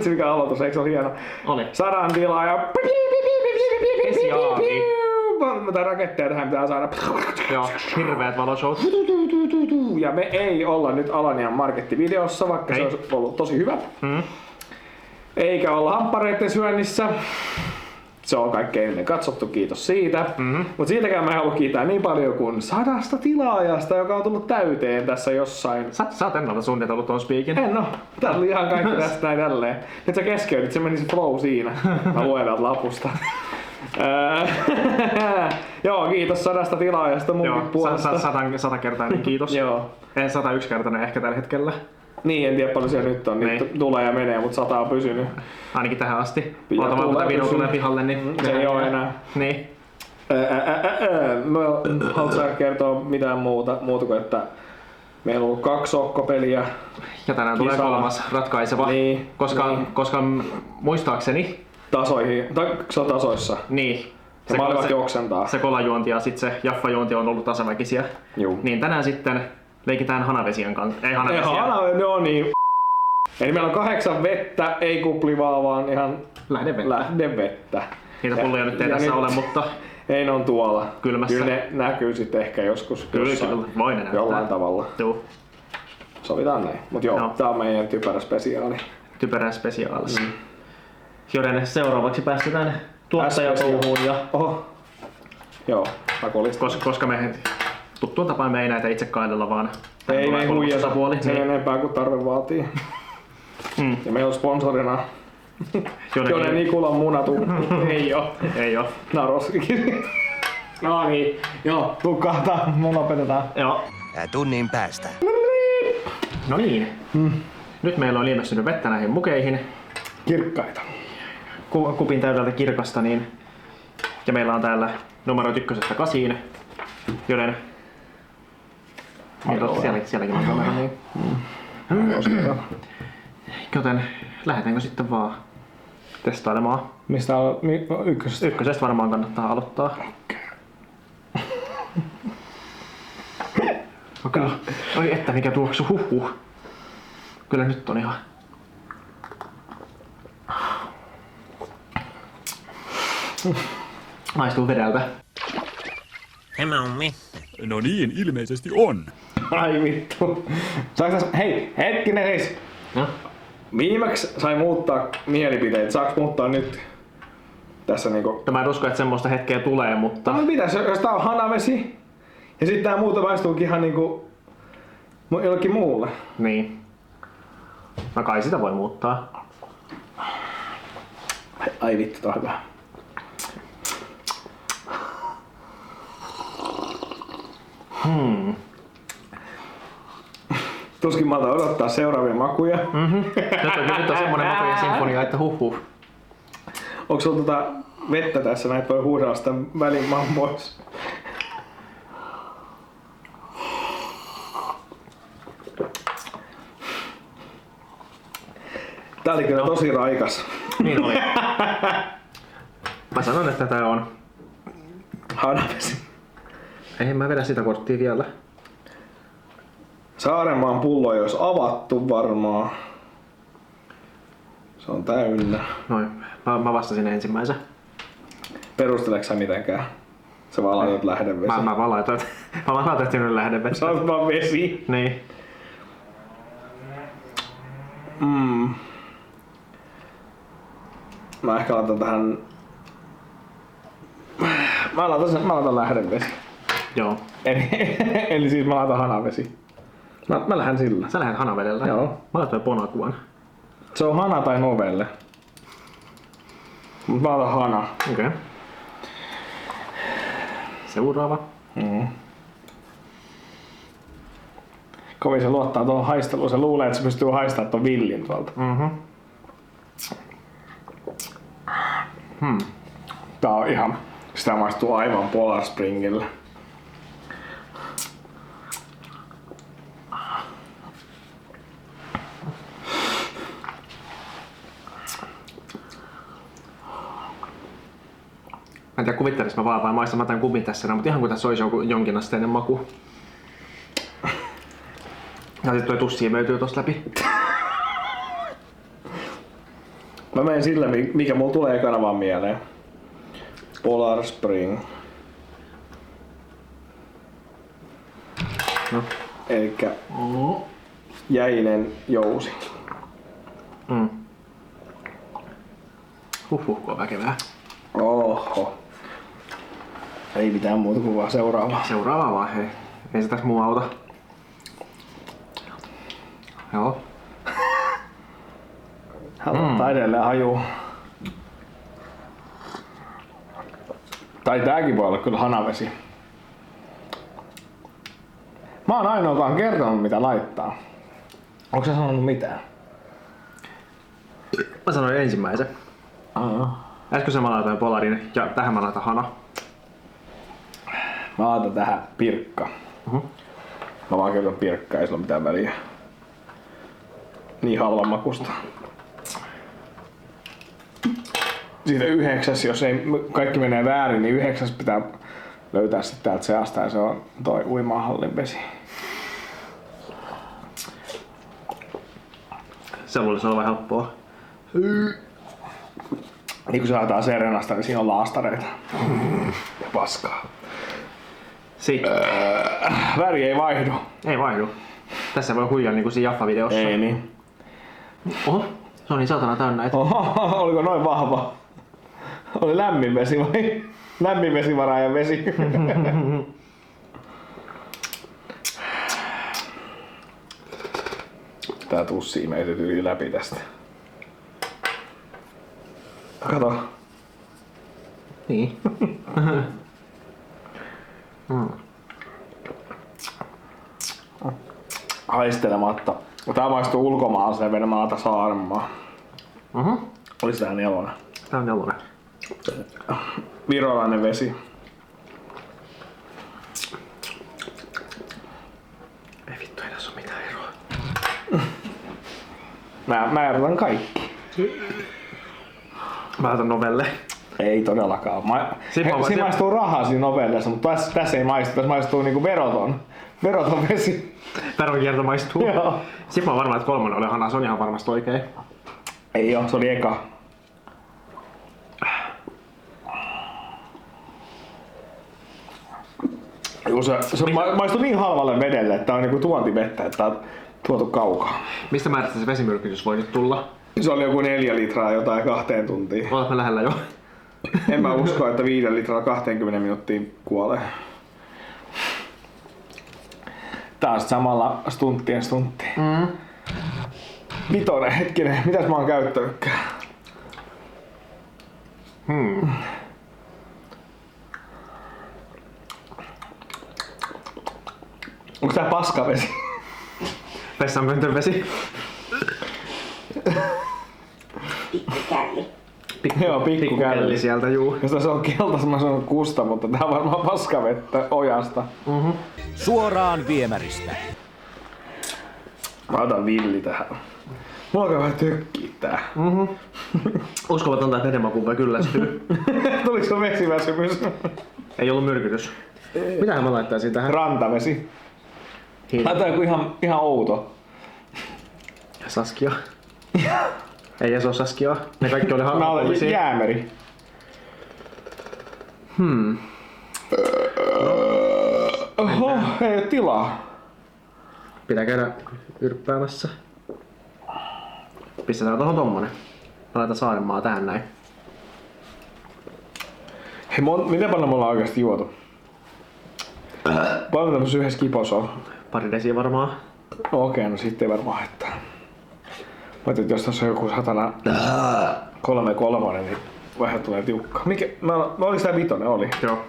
Vitsi mikä aloitus, eikö se ole hieno? Oli. 100 tilaa ja... Esiaami. Mitä raketteja tähän pitää saada. Joo, hirveät valoshowt. Ja me ei olla nyt Alanian markettivideossa, vaikka se olisi ollut tosi hyvä. Eikä olla hamppareiden syönnissä. Se on kaikkein ennen katsottu, kiitos siitä. Mutta siitäkään mä en halua kiittää niin paljon kuin 100 tilaajasta, joka on tullut täyteen tässä jossain. Sä oot ennalta suunnitellut ton speakin. En oo. Tää oli ihan kaikki tästä näin tälleen. Nyt sä keskeytit, se meni se flow siinä. Mä luen täältä lapusta. Joo, kiitos 100 tilaajasta munkin puolesta. 100-kertainen kiitos. Joo. 101-kertainen ehkä tällä hetkellä. Niin, en tiedä paljon siellä nyt on. Nyt tulee ja menee, mutta 100 on pysynyt. Ainakin tähän asti. Oota vaan, kun video tulee pihalle, niin... Se ei oo enää. Niin. Haluatko sä kertoa mitään muuta kuin, että meillä on ollut 2 sokkopeliä. Ja tänään tulee 3. ratkaiseva. Niin, koska muistaakseni... Tasoihin. Se on tasoissa. Niin. Se maailmat oksentaa. Se kolajuonti ja sit se jaffajuonti on ollut tasaväkisiä. Juu. Niin tänään sitten leikitään hanavesien kanssa. Ei hanavesiä. No niin. Eli meillä on 8 vettä, ei kuplivaa, vaan ihan lähdevettä. Niitä pulloja nyt ei tässä ole, mutta... Ei, ne on tuolla. Kylmässä. Kyllä ne näkyy sitten ehkä joskus. Kyllä, voi ne näyttää. Jollain tavalla. Tuu. Sovitaan näin. Mut joo, tää on meidän typerä spesiaali. Typerä spesiaalis. Joten seuraavaksi päästetään tuottajatouhuun ja... Oho. Joo, pakollista. Koska me tuttuun tapaan me ei näitä itse kaidella, vaan ei me huijata sen niin. enempää kuin tarve vaatii. Ja meillä on sponsorina Jone Nikulan munatukku. Ei oo. Ei oo. Naroskikin. No niin, joo, tuu kahtaa, mun lopetetaan. Joo. Tunnin päästä. No niin. Nyt meillä on ilmestynyt vettä näihin mukeihin. Kirkkaita. Kupin täydeltä kirkasta, niin... Ja meillä on täällä numero 1-8, joten... Sielläkin on kamera, niin... Joten lähdetäänkö sitten vaan testailemaan? Mistä on ykkösestä? Ykkösestä varmaan kannattaa aloittaa. Okay. Oi että mikä tuoksu, huhhuh. Kyllä nyt on ihan... Maistuu vedeltä. Tämä on vettä. No niin, ilmeisesti on. Ai vittu. Hei, hetkinen siis. No? Viimeksi sai muuttaa mielipiteitä. Saaks muuttaa nyt? Tässä niinku... Mä en usko, että semmoista hetkeä tulee, mutta... No pitäis, jos tää on hanavesi. Ja sit tää muuta maistuukin ihan niinku... jollekin muulle. Niin. No kai sitä voi muuttaa. Ai vittu, tää on hyvä. Tuskin mä otan odottaa seuraavia makuja. Nyt on semmonen makujen sinfonia, että huhhuh. Onks sulla vettä tässä, näitä voi huudella sitä välimaan pois? Tää oli kyllä tosi raikas. Niin oli. Mä sanon, että tää on... Hanavesi. Ei mä vedä sitä korttia vielä. Saarenmaan pullo ei olisi avattu varmaan. Se on täynnä. Noin, mä vastasin ensimmäisen. Perusteleksä sä mitenkään? Sä vaan laitat lähdevesi. Mä vaan laitoin nyt lähdevesi. Sä oot vaan vesi. Niin. Mä ehkä laitan tähän... Mä laitan lähdevesi. Joo. Eli siis mä laitan hanavesi. Mä lähden sillä. Sä lähdet hanavedellä? Joo. Mä laitoin ponakuan. Se on hana tai novelle. Mut mä otan hana. Okei. Okay. Seuraava. Kovin se luottaa tuohon haisteluun. Se luulee, että se pystyy haistamaan tuon villin tuolta. Tää on ihan... Sitä maistuu aivan Polar Springille. Mä en tiedä kuvittelis mä vaan vai maistan mä tämän kupin tässä, mutta ihan kuin tässä olisi joku jonkinasteinen maku. Ja sit toi tussi imeytyy tosta läpi. Mä menen sillä, mikä mulla tulee ekana vaan mieleen. Polar Spring. No. Elikkä jäinen jousi. Kun on väkevää. Oho. Ei mitään muuta kuin vaan seuraava. Seuraava vaan, hei. Ei se tässä muu auta. Joo. Haluaa edelleen hajuu. Tai tääkin voi olla kyllä hanavesi. Mä oon ainoa, joka on kertonut mitä laittaa. Onko sä sanonut mitään? Mä sanoin ensimmäisen. Äsken mä laitoin Polarin ja tähän mä laitan hana. Mä laitan tähän pirkka. Mä vaan kerron pirkkaa, ei sillä ole mitään väliä. Niin halvan makusta. Siitä 9, jos ei kaikki menee väärin, niin 9 pitää löytää sitten täältä seasta ja se on toi uimahallin vesi. Se luulisi olevan helppoa. Niin kun se laitetaan Serenasta, niin siinä on laastareita. Ja paskaa. Väri ei vaihdu. Ei vaihdu. Tässä voi huijaa niinku siinä Jaffa-videossa. Ei niin. Oho, se on niin saatana täynnä. Oho, oliko noin vahva? Oli lämmin vesi vai? Lämmin vesivaraajan vesi. Tää tussii meitä yli läpi tästä. Kato. Niin. Haistelematta. Tää maistuu ulkomaalaiseen venemäältä Saarmaa. Olis tää nelonen? Tää on nelonen. Virolainen vesi. Ei vittu, ei tässä oo mitään eroa. Mä erotan kaikki. Mä laitan novelle. Ei todellakaan. Siinä Siinä maistuu rahaa siinä novellessa, mutta tässä ei maistu. Tässä maistuu niinku veroton vesi. Veronkierto maistuu. Joo. Sitten mä oon varma, että kolmonen oli hana, se on ihan varmasti oikein. Ei oo, se oli eka. Se maistuu niin halvalle vedelle, että tää on niinku tuontivettä, että tää on tuotu kaukaa. Mistä määrästä se vesimyrkytys voi nyt tulla? Se oli joku 4 litraa jotain 2 tuntiin. Olet me lähellä jo. En mä usko, että 5 litralla 20 minuuttiin kuolee. Taas samalla stunttien stuntti. Vitonen, hetkinen, mitäs mä oon käyttänytkään? Onko tää paskavesi? Vessanpöntön vesi. Pikkukälli. Joo, pikkukälli. Sieltä, juu. Jos se on keltaista, mä sanon kusta, mutta tää on varmaan paskavettä ojasta. Suoraan viemäristä. Mä otan villi tähän. Mulla alkaa vähän tökkii tää. Uskomatonta, että vedenmakuun kyllästyy. Tuliko se vesiväsymys? Ei ollut myrkytys. Mitähän mä laittaisin tähän? Rantavesi. Laita joku ihan outo. Saskia. Ei edes oo Saskia. Ne kaikki oli Mä olen halpollisia. jäämeri. Oho, ei oo tilaa. Pitää käydä yrppäämässä. Pistetään tohon tommonen. Mä laitan Saarenmaa tähän näin. Hei, miten paljon me ollaan oikeesti juotu? Paljon tämmössä yhdessä kipossa on? Pari desiä varmaan. Okei, no sit ei varmaan haittaa. Mä ajattelin, että jos tässä on joku 103, niin vähän tulee tiukka. Oliko tää vitonen? Oli. Joo.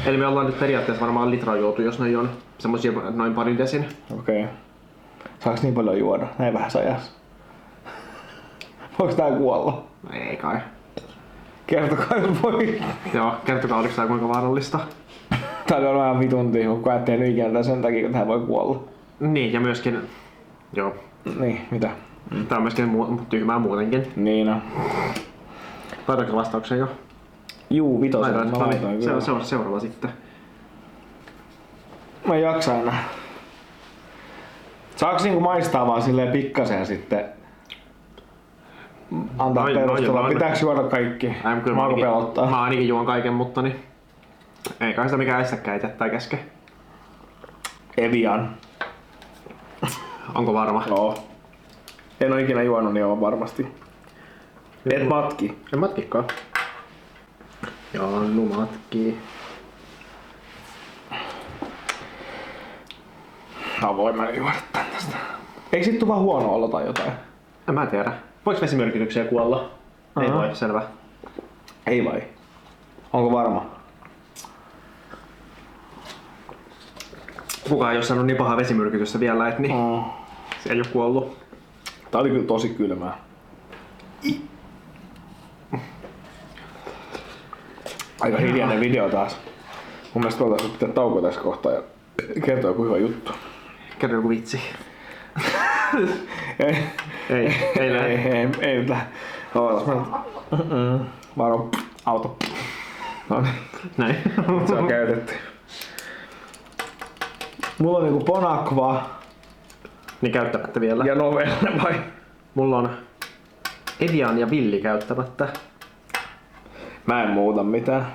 Eli me ollaan nyt periaatteessa varmaan litraa juotu, jos ne on semmosia noin parin desin. Okei. Saaks niin paljon juoda? Näin vähän ajassa. Voiko tää kuolla? Ei kai. Kertokaa jos voi. Joo, kertokaa oliko tää kuinka vaarallista. Tää on vähän vituntia, kun en tehnyt ikinä sen takia, kun tähän voi kuolla. Niin, ja myöskin... Joo. Niin, mitä? Tää on myöskin tyhmää muutenkin. Niin on. Laitaanko vastauksen jo? Juu, vitosen. Laitoin, Mä no laitoin niin. kyllä. Se on seuraava sitten. Mä en jaksa enää. Saaks niinku maistaa vaan silleen pikkasen ja sitten antaa perustella. Noin. Pitääkö juoda kaikki? Maako pelottaa? Mä ainakin juon kaiken, mutta niin... Ei kai sitä mikään estäkään itse tai käske. Evian. Onko varma? Joo. En oo ikinä juonut, niin on varmasti. Et matki. En matkikaan. Jannu matkii. No voin mä juoda tän tästä. Eikö sit tuu vaan huono olo tai jotain? En mä tiedä. Voiko vesimyrkytyksiä kuolla? Ei voi, selvä. Ei vai? Onko varma? Kukaan ei oo saanut niin pahaa vesimyrkytystä vielä, et niin se ei oo kuollut. Tää oli kyllä tosi kylmää. Aika hiljainen video taas. Mun mielestä voitaisiin pitää tauko tässä kohtaa ja kertoa joku hyvä juttu. Kerro joku vitsi. Ei Ei nyt lähde. Ootas mä nyt. Varo. Auto. Noniin. Näin. Se on käytetty. Mulla on niinku Bonaqua Niin käyttämättä vielä. ja Novelle vai? Mulla on Evian ja Villi käyttämättä. Mä en muuta mitään.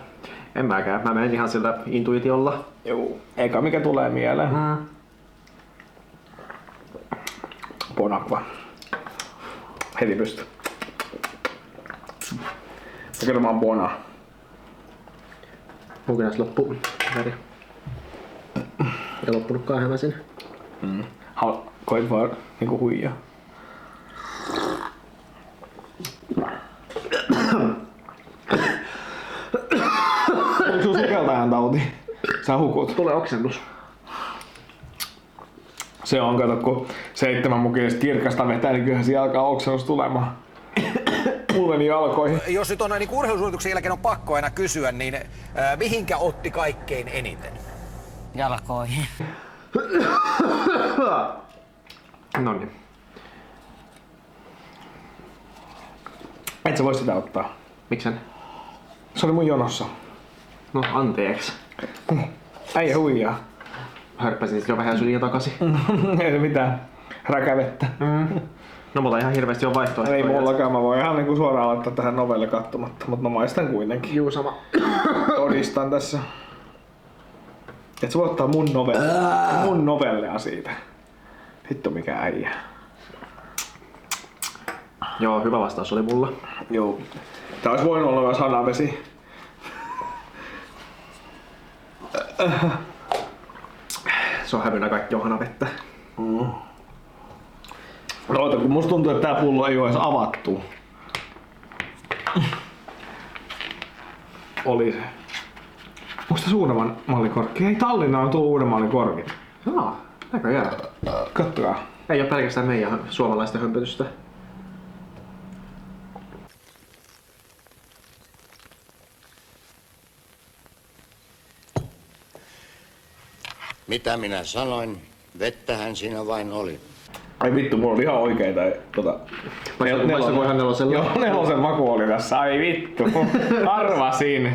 En mäkään. Mä menen ihan sillä intuitiolla. Juu. Eka mikä tulee mieleen. Bonaqua. Heti pysty. Ja kyllä mä oon Bona. Munkin näistä loppu väri. Ei loppunutkaan hämäsin. Koit vaan niinku huijaa. Onko sun sukeltajan tauti? Sä hukut. Tulee oksennus. Se on, kato, kun 7 mukillista kirkasta vetää, niin kyllähän siinä alkaa oksennus tulemaan. Mulle niin jalkoihin. Jos nyt on niin urheilusuorituksen jälkeen on pakko aina kysyä, niin mihinkä otti kaikkein eniten? Jalkoihin. Noniin. Et sä voi sitä ottaa. Miksen? Se oli mun jonossa. No anteeksi. Äijä huijaa. Hörppäsin sit jo vähän syliä takaisin. Ei se mitään. Räkävettä. No mulla ihan hirveesti on vaihtoehtoja. Ei mullakaan, mä voin ihan niinku suoraan laittaa tähän novelle katsomatta, mutta mä maistan kuitenkin. Juu sama. Todistan tässä. Et sä voi ottaa mun novellea siitä. Hitto mikä äijä. Joo, hyvä vastaus oli mulla. Joo. Tää olisi voinut olla myös hanavesi. Se on hävynä kaikki johana vettä. Oota, kun musta tuntuu, että tää pullo ei oo edes avattu. Oli se. Onks tässä uudemman mallin korkki? Ei, Tallinna on tullut uuden mallin korkit. Joo, näköjään. Kattokaa. Ei oo pelkästään meidän suomalaisten hömpötystä. Mitä minä sanoin? Vettähän siinä vain oli. Ai vittu, mulla oli ihan oikeita. Maistuuko ihan nelosella? Joo, nelosen maku oli tässä. Ai vittu. Arvasin.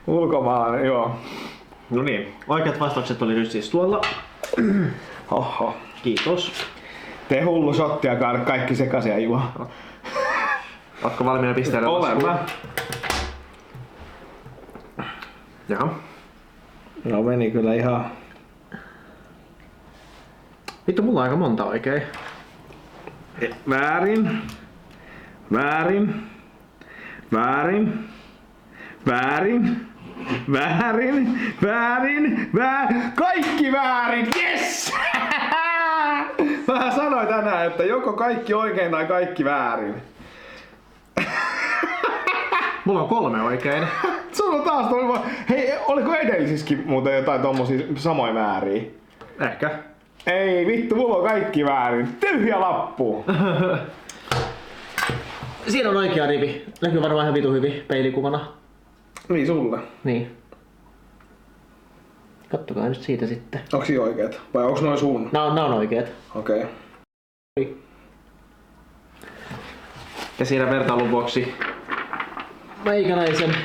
Ulkomaan, joo. No niin, oikeat vastaukset oli nyt siis tuolla. Oho. Kiitos. Tee hullu shottia, kaada kaikki sekaisin ja juo. Ootko valmiina pisteellä? Olen mä. Jaha. No meni kyllä ihan... Vittu, mulla on aika monta oikein. Väärin. Väärin. Väärin. Väärin. Väärin. Väärin. Kaikki väärin. Yes! Mä sanoin tänään, että joko kaikki oikein tai kaikki väärin. Mulla on 3 oikein. Sulla taas tuli vaan... Hei, oliko edellisissäkin muuten jotain tommosia samoja määriä? Ehkä. Ei vittu, mulla on kaikki väärin. Tyhjä lappu. Siinä on oikea rivi. Näkyy varmaan ihan vitu hyvin peilikuvana. Niin sulle. Niin. Kattokaa nyt siitä sitten. Onks siinä oikeet? Vai onks noin sun? Nää on oikeet. Okei. Okay. Ja siinä vertailun vuoksi meikäläisen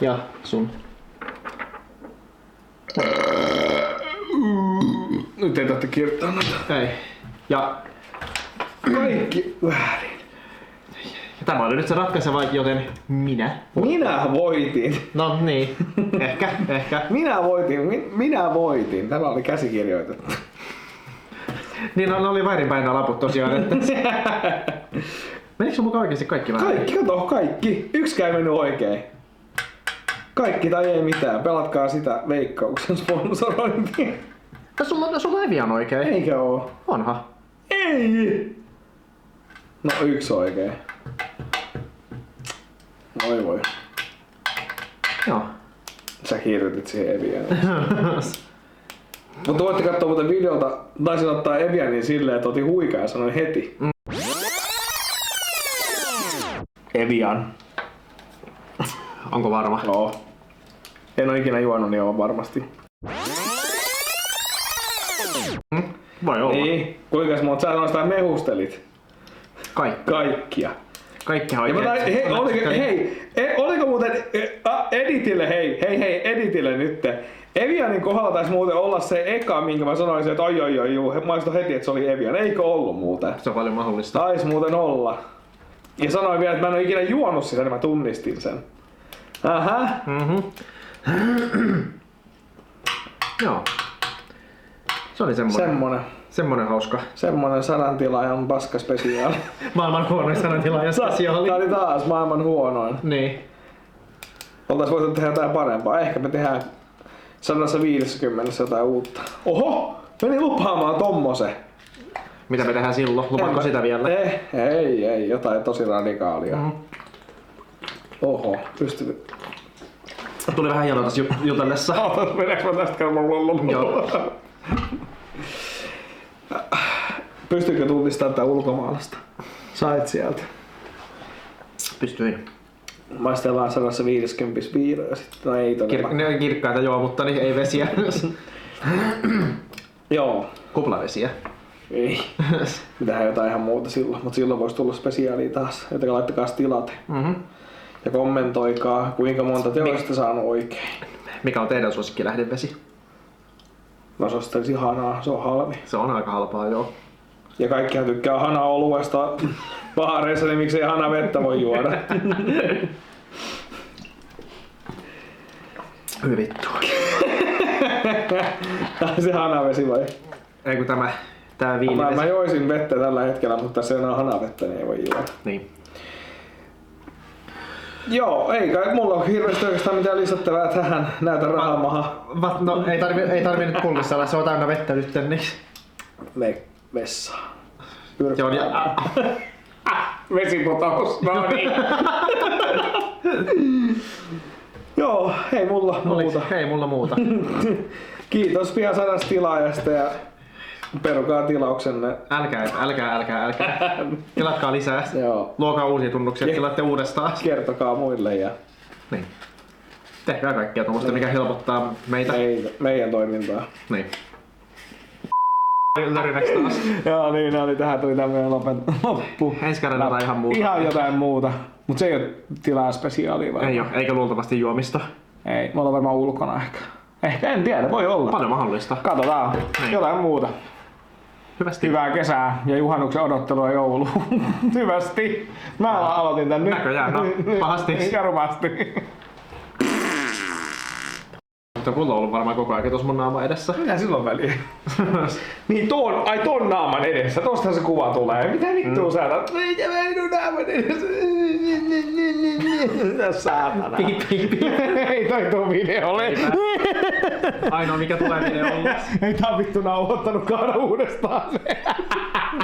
ja sun. Nyt ei tarvitse kirjoittaa noita. Ei. Ja kaikki väärin. Tämä oli nyt se ratkaiseva, joten minä. Minä voitin. No niin, ehkä. Minä voitin. Tämä oli käsikirjoitettu. Niin, no, ne oli väärinpäin nämä laput tosiaan. Että... Menikö sun mukaan oikeesti kaikki väärin? Kaikki, kato, kaikki. Yksikään ei mennyt oikein. Kaikki tai ei mitään. Pelatkaa sitä Veikkauksen sponsorointia. Sulla Evian oikein. Eikä oo. Onha. Ei! No yksi oikein. Voi. Joo. Sä kirjoitit siihen Evianiin. Mutta voitte katsoa muuten videolta. Taisin ottaa Evianin silleen, että otin huikaa ja sanoin heti. Evian. Onko varma? Joo. En oo ikinä juonut, niin on varmasti. Voi olla. Niin. Kuinka monta sä noista mehustelit? Kaikkia. Kaikkihan Ja oikein. mä oliko muuten Editille, Editille nyt. Evianin kohdalla taisi muuten olla se eka, minkä mä sanoisin, että oi, maisto heti, että se oli Evian. Eikö ollut muuten? Se on paljon mahdollista. Taisi muuten olla. Ja sanoin vielä, että mä en ole ikinä juonut sitä, niin mä tunnistin sen. Aha. Joo. Se oli semmonen hauska. Semmonen 100 tilaajan paskaspesiaali. Maailman huonoin sanatilaajan spesiaali. Tää oli taas maailman huonoin. Niin. Oltais voitu tehdä jotain parempaa. Ehkä me tehdään 150 jotain uutta. Oho! Meni lupaamaan tommosen. Mitä me tehdään silloin? Lupaatko sitä vielä? Ei, jotain tosi radikaalia. Oho, pystyy. Tuli vähän hienoa tässä jutellessa. Mennäänkö mä tästä Joo. Pystyykö tunnistamaan tää ulkomaalaista? Sait sieltä. Pystyin. Maistellaan 150 viinoja sitten. No ei todella. Ne on kirkkaita joo, mutta niin ei vesiä. Joo. Kuplavesiä. Ei. Mitähän jotain ihan muuta silloin. Mut silloin voisi tulla spesiaalia taas. Joten laittakaa tilate. Ja kommentoikaa, kuinka monta te olisitte saanut oikein. Mikä on teidän suosikki lähdevesi? Mä suosittelisin Hanaa, se on halvi. Se on aika halpaa, joo. Ja kaikkihan tykkää Hana-oluesta baareissa, niin miksei Hana-vettä voi juoda. Hyvittu. Tää on se Hana-vesi vai? Ei kun tää viinivesi. Mä joisin vettä tällä hetkellä, mutta tässä ei enää Hana-vettä, niin ei voi juoda. Niin. Joo, ei kai mulla ole hirveästi oikeastaan mitään lisättävää tähän. Näytä rahamaha. No ei tarvi nyt pullissa olla, se on täynnä vettä nyt, niin. Me vessaan. Se on ja... Vesipotaus, no niin. Joo, ei mulla muuta. Ei mulla muuta. Kiitos pian 100 tilaajasta ja perukaa tilauksenne. Älkää. Tilatkaa lisää. Joo. Luokaa uusia tunnuksia, tilaatte uudestaan. Kertokaa muille ja Niin. Tehkää kaikkea tuommoista, mikä helpottaa meitä. meidän toimintaa. Niin. Lörinäks taas. Joo niin, tähän tuli tämmönen loppu. Ensi kerralla jotain ihan muuta. Ihan jotain muuta. Mut se ei oo tilaa spesiaalia vai? Ei oo, eikä luultavasti juomista. Ei, me ollaan varmaan ulkona ehkä. Ehkä, en tiedä, voi olla. Paljon mahdollista. Katsotaan. Niin. Jotain muuta. Hyvästi. Hyvää kesää ja juhannuksen odottelua jouluun. Hyvästi. Mä aloitin tän nyt. Näköjään, no pahasti. Ja rumasti. Mutta mulla on ollut varmaan koko ajan tuossa mun naama edessä. Mitä silloin väliä? Niin ton naaman edessä. Tostahan se kuva tulee. Mitä vittua sä otat? Mitä minun naaman edessä? Saatana. Piip. Ei toi tuu videolle. Ainoa mikä tulee videolle. Ei tää vittu nauhoittanutkaan uudestaan se.